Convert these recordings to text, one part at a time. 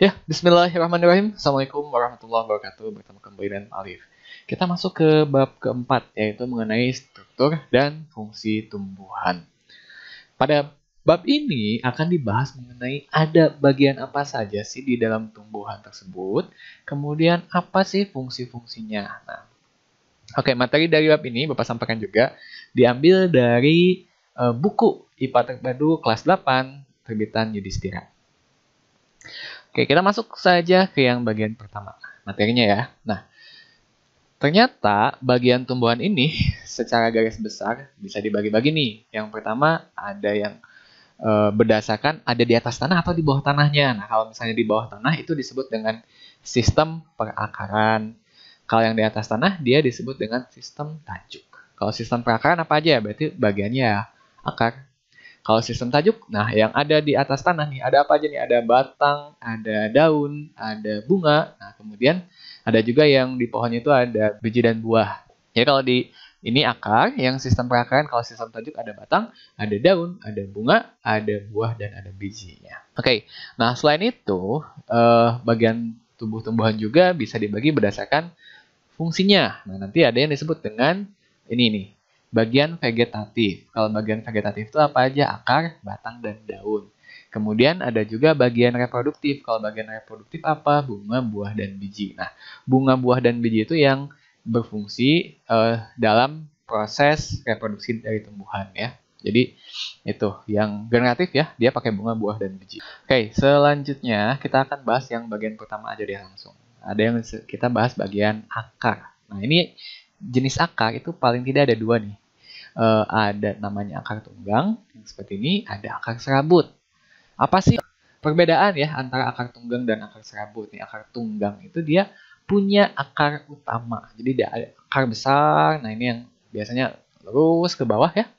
Ya, bismillahirrahmanirrahim. Assalamualaikum warahmatullahi wabarakatuh. Bertemu kembali dengan Alif. Kita masuk ke bab keempat, yaitu mengenai struktur dan fungsi tumbuhan. Pada bab ini akan dibahas mengenai ada bagian apa saja sih di dalam tumbuhan tersebut, kemudian apa sih fungsi-fungsinya. Nah, oke, materi dari bab ini Bapak sampaikan juga diambil dari buku IPA Terpadu kelas 8 terbitan Yudhistira. Oke, kita masuk saja ke yang bagian pertama, materinya ya. Nah, ternyata bagian tumbuhan ini secara garis besar bisa dibagi-bagi nih. Yang pertama ada yang berdasarkan ada di atas tanah atau di bawah tanahnya. Nah, kalau misalnya di bawah tanah itu disebut dengan sistem perakaran. Kalau yang di atas tanah dia disebut dengan sistem tajuk. Kalau sistem perakaran apa aja? Berarti bagiannya akar. Kalau sistem tajuk, nah yang ada di atas tanah nih, ada apa aja nih? Ada batang, ada daun, ada bunga. Nah, kemudian ada juga yang di pohonnya itu ada biji dan buah. Jadi kalau di ini akar, yang sistem perakaran, kalau sistem tajuk ada batang, ada daun, ada bunga, ada buah, dan ada bijinya. Oke, nah selain itu, bagian tumbuh-tumbuhan juga bisa dibagi berdasarkan fungsinya. Nah, nanti ada yang disebut dengan ini nih, bagian vegetatif. Kalau bagian vegetatif itu apa aja? Akar, batang, dan daun. Kemudian ada juga bagian reproduktif. Kalau bagian reproduktif apa? Bunga, buah, dan biji. Nah, bunga, buah, dan biji itu yang berfungsi dalam proses reproduksi dari tumbuhan ya. Jadi itu yang generatif ya, dia pakai bunga, buah, dan biji. Oke, selanjutnya kita akan bahas yang bagian pertama aja deh langsung. Ada yang kita bahas bagian akar. Nah, ini jenis akar itu paling tidak ada dua nih. Ada namanya akar tunggang yang seperti ini, ada akar serabut. Apa sih perbedaan ya antara akar tunggang dan akar serabut? Nih, akar tunggang itu dia punya akar utama. Jadi dia ada akar besar. Nah, ini yang biasanya lurus ke bawah ya.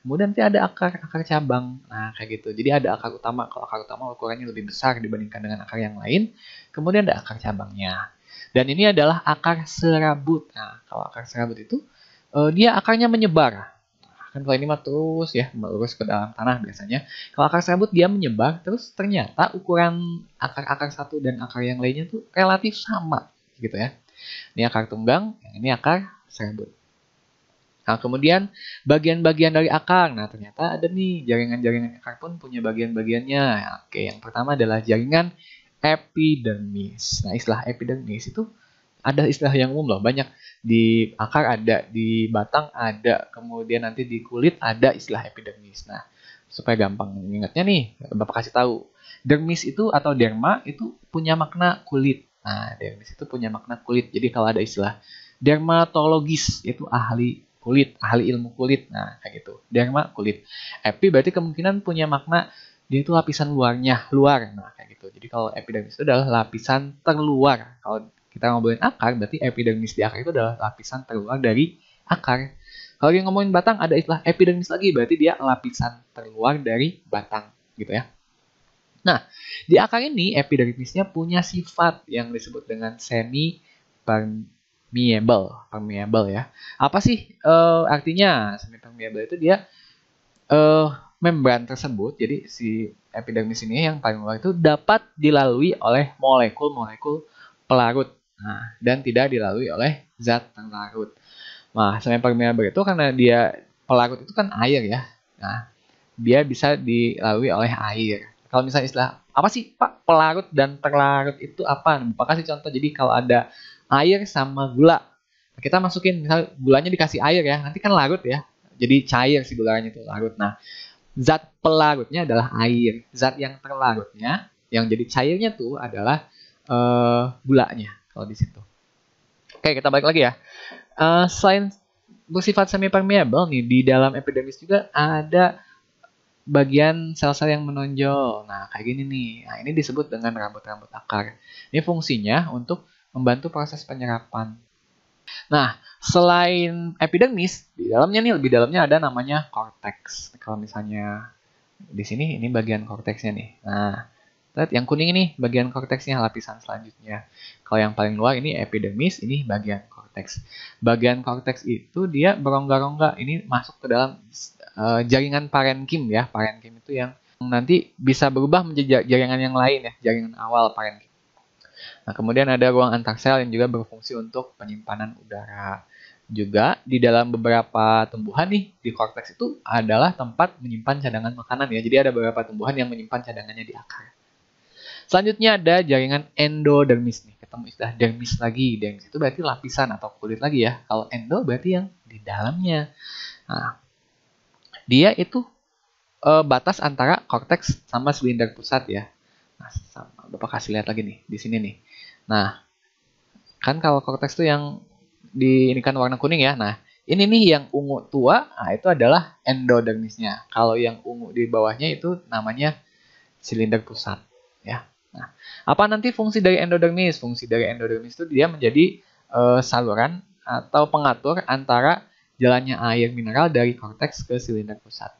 Kemudian nanti ada akar cabang. Nah, kayak gitu. Jadi ada akar utama. Kalau akar utama ukurannya lebih besar dibandingkan dengan akar yang lain. Kemudian ada akar cabangnya. Dan ini adalah akar serabut. Nah, kalau akar serabut itu dia akarnya menyebar. Kan kalau ini mah terus ya melurus ke dalam tanah biasanya. Kalau akar serabut dia menyebar, terus ternyata ukuran akar-akar satu dan akar yang lainnya tuh relatif sama, gitu ya. Ini akar tunggang, yang ini akar serabut. Nah, kemudian bagian-bagian dari akar. Nah, ternyata ada nih jaringan-jaringan akar pun punya bagian-bagiannya. Oke, yang pertama adalah jaringan epidermis. Nah, istilah epidermis itu ada istilah yang umum loh, banyak di akar ada, di batang ada, kemudian nanti di kulit ada istilah epidermis. Nah, supaya gampang ingatnya nih, Bapak kasih tahu. Dermis itu atau derma itu punya makna kulit. Nah, dermis itu punya makna kulit. Jadi kalau ada istilah dermatologis itu ahli kulit, ahli ilmu kulit. Nah, kayak gitu. Derma kulit. Epi berarti kemungkinan punya makna dia itu lapisan luarnya, luar. Nah, kayak gitu. Jadi kalau epidermis itu adalah lapisan terluar. Kalau kita ngobrolin akar, berarti epidermis di akar itu adalah lapisan terluar dari akar. Kalau yang ngomongin batang, ada istilah epidermis lagi, berarti dia lapisan terluar dari batang, gitu ya. Nah, di akar ini epidermisnya punya sifat yang disebut dengan semi permeable ya. Apa sih artinya semi permeable itu dia membran tersebut, jadi si epidermis ini yang paling luar itu dapat dilalui oleh molekul-molekul pelarut. Nah, dan tidak dilalui oleh zat terlarut. Nah, semi permeable itu karena dia pelarut itu kan air ya. Nah, dia bisa dilalui oleh air. Kalau misalnya istilah apa sih Pak pelarut dan terlarut itu apa? Bapak kasih contoh. Jadi kalau ada air sama gula, kita masukin misal gulanya dikasih air ya, nanti kan larut ya. Jadi cair si gulanya itu larut. Nah, zat pelarutnya adalah air. Zat yang terlarutnya, yang jadi cairnya tuh adalah gulanya kalau di situ. Oke, kita balik lagi ya. Selain bersifat semi permeable nih, di dalam epidermis juga ada bagian sel-sel yang menonjol. Nah, kayak gini nih. Nah, ini disebut dengan rambut-rambut akar. Ini fungsinya untuk membantu proses penyerapan. Nah, selain epidermis, di dalamnya nih lebih dalamnya ada namanya korteks. Kalau misalnya di sini ini bagian korteksnya nih. Nah, lihat yang kuning ini bagian korteksnya, lapisan selanjutnya. Kalau yang paling luar ini epidermis, ini bagian korteks. Bagian korteks itu dia berongga-rongga, ini masuk ke dalam jaringan parenkim ya. Parenkim itu yang nanti bisa berubah menjadi jaringan yang lain ya, jaringan awal parenkim. Nah, kemudian ada ruang antar sel yang juga berfungsi untuk penyimpanan udara. Juga di dalam beberapa tumbuhan nih, di korteks itu adalah tempat menyimpan cadangan makanan ya. Jadi ada beberapa tumbuhan yang menyimpan cadangannya di akar. Selanjutnya ada jaringan endodermis nih. Ketemu istilah dermis lagi. Dermis itu berarti lapisan atau kulit lagi ya. Kalau endo berarti yang di dalamnya. Nah, dia itu batas antara korteks sama silinder pusat ya. Nah, sama. Bapak kasih lihat lagi nih di sini nih. Nah, kan kalau korteks itu yang ini kan warna kuning ya. Nah, ini nih yang ungu tua, nah itu adalah endodermisnya. Kalau yang ungu di bawahnya itu namanya silinder pusat ya. Nah, apa nanti fungsi dari endodermis? Fungsi dari endodermis itu dia menjadi saluran atau pengatur antara jalannya air mineral dari korteks ke silinder pusat.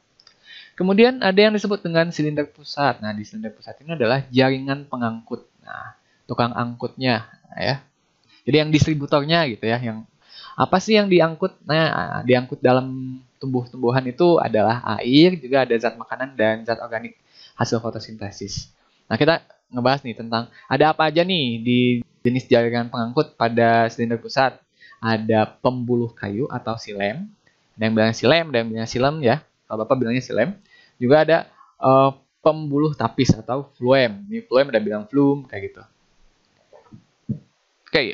Kemudian ada yang disebut dengan silinder pusat. Nah, di silinder pusat ini adalah jaringan pengangkut. Nah, tukang angkutnya ya. Jadi yang distributornya gitu ya, yang apa sih yang diangkut? Nah, diangkut dalam tumbuh-tumbuhan itu adalah air, juga ada zat makanan dan zat organik hasil fotosintesis. Nah, kita ngebahas nih tentang ada apa aja nih di jenis jaringan pengangkut pada silinder pusat. Ada pembuluh kayu atau silem. Ada yang bilang silem, ada yang bilang silem ya. Kalau Bapak bilangnya silem. Juga ada pembuluh tapis atau phloem. Ini phloem ada bilang phloem kayak gitu. Oke,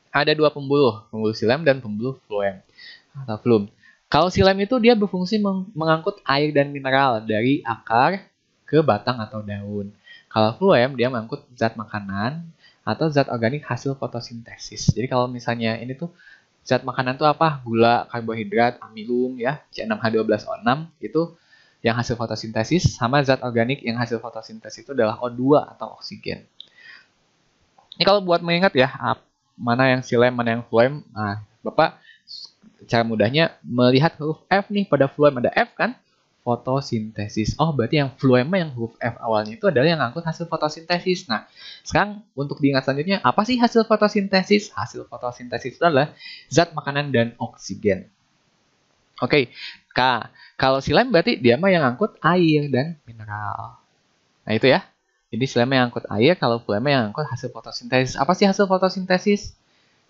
ada dua pembuluh silem dan pembuluh phloem atau phloem. Kalau silem itu dia berfungsi mengangkut air dan mineral dari akar ke batang atau daun. Kalau phloem dia mengangkut zat makanan atau zat organik hasil fotosintesis. Jadi kalau misalnya ini tuh zat makanan tuh apa? Gula, karbohidrat, amilum ya, C6H12O6 itu yang hasil fotosintesis, sama zat organik yang hasil fotosintesis itu adalah O2 atau oksigen. Ini kalau buat mengingat ya, mana yang silem, mana yang phloem. Nah, Bapak cara mudahnya melihat huruf F nih pada phloem, ada F kan? Fotosintesis. Oh, berarti yang phloem yang huruf F awalnya itu adalah yang ngangkut hasil fotosintesis. Nah, sekarang untuk diingat selanjutnya, apa sih hasil fotosintesis? Hasil fotosintesis itu adalah zat makanan dan oksigen. Oke, kalau silem berarti dia mah yang ngangkut air dan mineral. Nah, itu ya. Jadi silem yang ngangkut air, kalau phloem yang ngangkut hasil fotosintesis. Apa sih hasil fotosintesis?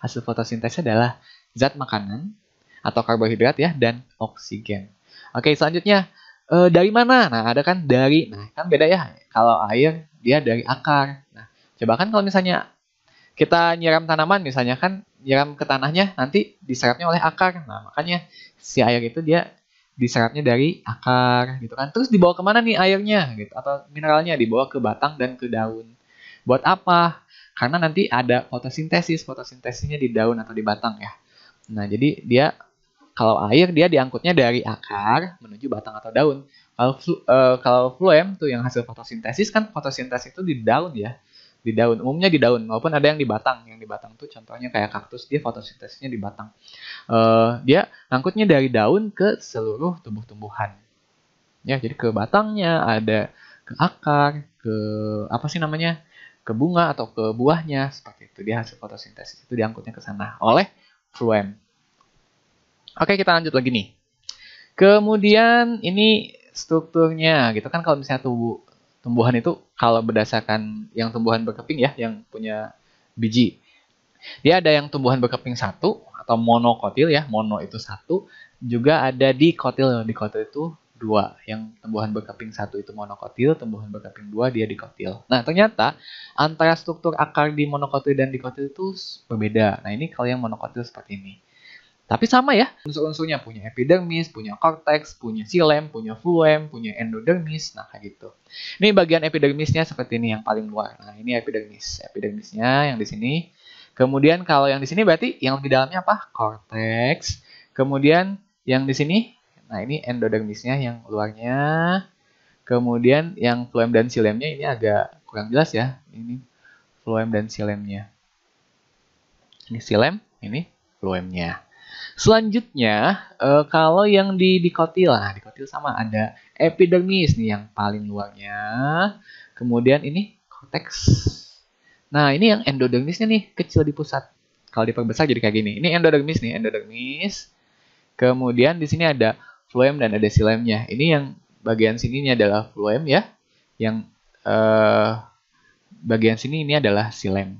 Hasil fotosintesis adalah zat makanan atau karbohidrat ya, dan oksigen. Oke, selanjutnya dari mana? Nah, ada kan dari. Nah, kan beda ya. Kalau air dia dari akar. Nah, coba kan kalau misalnya kita nyiram tanaman misalnya kan nyiram ke tanahnya nanti diserapnya oleh akar. Nah, makanya si air itu dia diserapnya dari akar gitu kan. Terus dibawa kemana nih airnya gitu atau mineralnya dibawa ke batang dan ke daun. Buat apa? Karena nanti ada fotosintesisnya di daun atau di batang ya. Nah, jadi dia kalau air dia diangkutnya dari akar menuju batang atau daun. Kalau phloem tuh yang hasil fotosintesis kan fotosintesis itu di daun ya. Di daun, umumnya di daun maupun ada yang di batang. Yang di batang tuh contohnya kayak kaktus, dia fotosintesisnya di batang. Dia angkutnya dari daun ke seluruh tumbuh-tumbuhan. Ya, jadi ke batangnya, ada ke akar, ke apa sih namanya? Ke bunga atau ke buahnya seperti itu. Dia hasil fotosintesis itu diangkutnya ke sana oleh phloem. Oke, kita lanjut lagi nih. Kemudian ini strukturnya gitu kan, kalau misalnya tumbuhan itu kalau berdasarkan yang tumbuhan berkeping ya, yang punya biji. Dia ada yang tumbuhan berkeping satu atau monokotil ya, mono itu satu, juga ada dikotil. Dikotil itu dua. Yang tumbuhan berkeping satu itu monokotil, tumbuhan berkeping dua dia dikotil. Nah, ternyata antara struktur akar di monokotil dan dikotil itu berbeda. Nah, ini kalau yang monokotil seperti ini. Tapi sama ya, unsur-unsurnya punya epidermis, punya korteks, punya silem, punya phloem, punya endodermis, nah kayak gitu. Ini bagian epidermisnya seperti ini yang paling luar. Nah, ini epidermisnya yang di sini. Kemudian kalau yang di sini berarti yang di dalamnya apa? Korteks. Kemudian yang di sini, nah ini endodermisnya yang luarnya. Kemudian yang phloem dan silemnya ini agak kurang jelas ya. Ini phloem dan silemnya. Ini silem, ini phloemnya. Selanjutnya, kalau yang di dikotil, nah dikotil sama ada epidermis nih yang paling luarnya. Kemudian ini korteks. Nah, ini yang endodermisnya nih kecil di pusat. Kalau diperbesar jadi kayak gini. Ini endodermis nih, endodermis. Kemudian di sini ada phloem dan ada silemnya. Ini yang bagian sininya adalah phloem ya, yang bagian sini ini adalah xilem.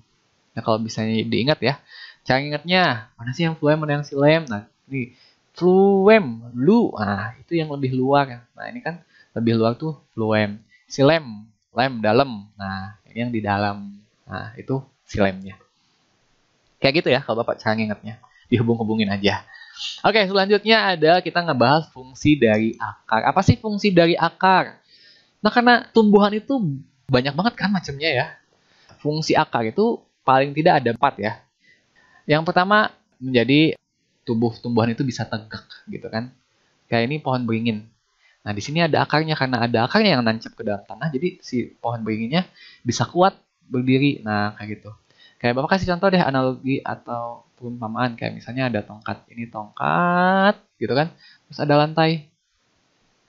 Nah, kalau misalnya diingat ya, cara ingatnya, mana sih yang phloem, mana yang xilem? Nah, ini phloem, lu. Nah, itu yang lebih luar. Nah, ini kan lebih luar tuh phloem. Xilem, lem, dalam. Nah, ini yang di dalam. Nah, itu xilemnya. Kayak gitu ya kalau Bapak cara ingatnya. Dihubung-hubungin aja. Oke, selanjutnya ada kita ngebahas fungsi dari akar. Apa sih fungsi dari akar? Nah, karena tumbuhan itu banyak banget kan macamnya ya. Fungsi akar itu paling tidak ada 4 ya. Yang pertama, menjadi tumbuhan itu bisa tegak gitu kan. Kayak ini pohon beringin. Nah, di sini ada akarnya, karena ada akarnya yang nancap ke dalam tanah, jadi si pohon beringinnya bisa kuat berdiri. Nah, kayak gitu. Kayak Bapak kasih contoh deh analogi atau perumpamaan, kayak misalnya ada tongkat. Ini tongkat gitu kan. Terus ada lantai.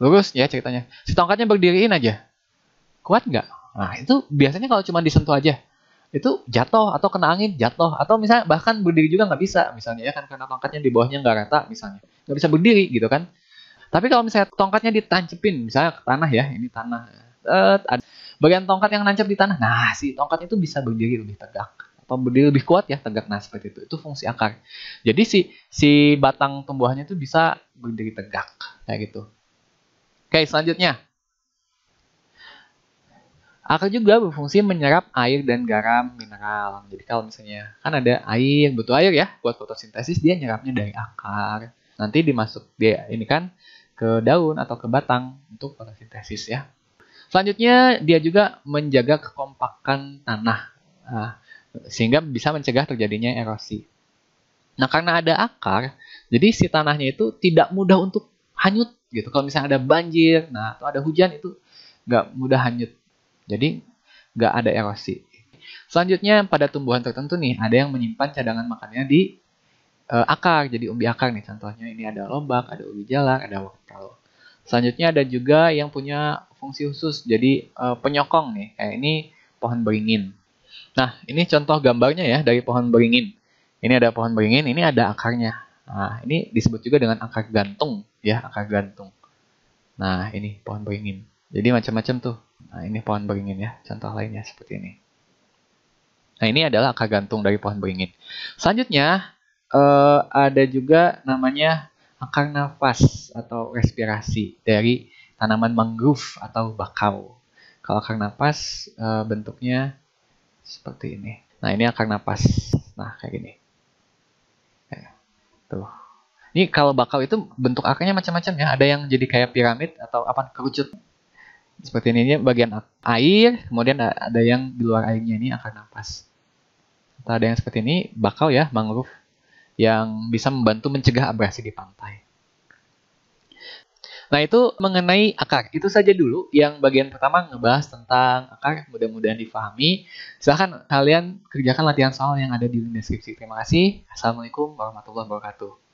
Lurus ya ceritanya. Si tongkatnya berdiriin aja. Kuat nggak? Nah, itu biasanya kalau cuma disentuh aja, itu jatuh atau kena angin jatuh, atau misalnya bahkan berdiri juga nggak bisa misalnya ya kan, karena tongkatnya di bawahnya nggak rata misalnya, nggak bisa berdiri gitu kan. Tapi kalau misalnya tongkatnya ditancepin misalnya ke tanah ya, ini tanah, ada bagian tongkat yang nancep di tanah, nah si tongkat itu bisa berdiri lebih tegak atau berdiri lebih kuat ya, tegak. Nah, seperti itu fungsi akar. Jadi si batang tumbuhannya itu bisa berdiri tegak kayak gitu. Oke, selanjutnya akar juga berfungsi menyerap air dan garam mineral. Jadi kalau misalnya kan ada air, butuh air ya buat fotosintesis, dia nyerapnya dari akar. Nanti dimasuk dia ini kan ke daun atau ke batang untuk fotosintesis ya. Selanjutnya dia juga menjaga kekompakan tanah. Nah, sehingga bisa mencegah terjadinya erosi. Nah, karena ada akar, jadi si tanahnya itu tidak mudah untuk hanyut gitu. Kalau misalnya ada banjir, nah atau ada hujan, itu nggak mudah hanyut. Jadi nggak ada erosi. Selanjutnya pada tumbuhan tertentu nih, ada yang menyimpan cadangan makannya di akar. Jadi umbi akar nih contohnya, ini ada lobak, ada ubi jalak, ada wortel. Selanjutnya ada juga yang punya fungsi khusus, jadi penyokong nih. Kayak ini pohon beringin. Nah, ini contoh gambarnya ya dari pohon beringin. Ini ada pohon beringin, ini ada akarnya. Nah, ini disebut juga dengan akar gantung ya, akar gantung. Nah, ini pohon beringin. Jadi macam-macam tuh. Nah, ini pohon beringin ya, contoh lainnya seperti ini. Nah, ini adalah akar gantung dari pohon beringin. Selanjutnya, ada juga namanya akar nafas atau respirasi dari tanaman mangrove atau bakau. Kalau akar nafas bentuknya seperti ini. Nah, ini akar nafas. Nah, kayak gini. Tuh. Ini kalau bakau itu bentuk akarnya macam-macam ya. Ada yang jadi kayak piramid atau apa, kerucut. Seperti ini bagian air, kemudian ada yang di luar airnya, ini akar nafas. Atau ada yang seperti ini, bakau ya, mangrove, yang bisa membantu mencegah abrasi di pantai. Nah, itu mengenai akar. Itu saja dulu yang bagian pertama ngebahas tentang akar, mudah-mudahan difahami. Silahkan kalian kerjakan latihan soal yang ada di deskripsi. Terima kasih. Assalamualaikum warahmatullahi wabarakatuh.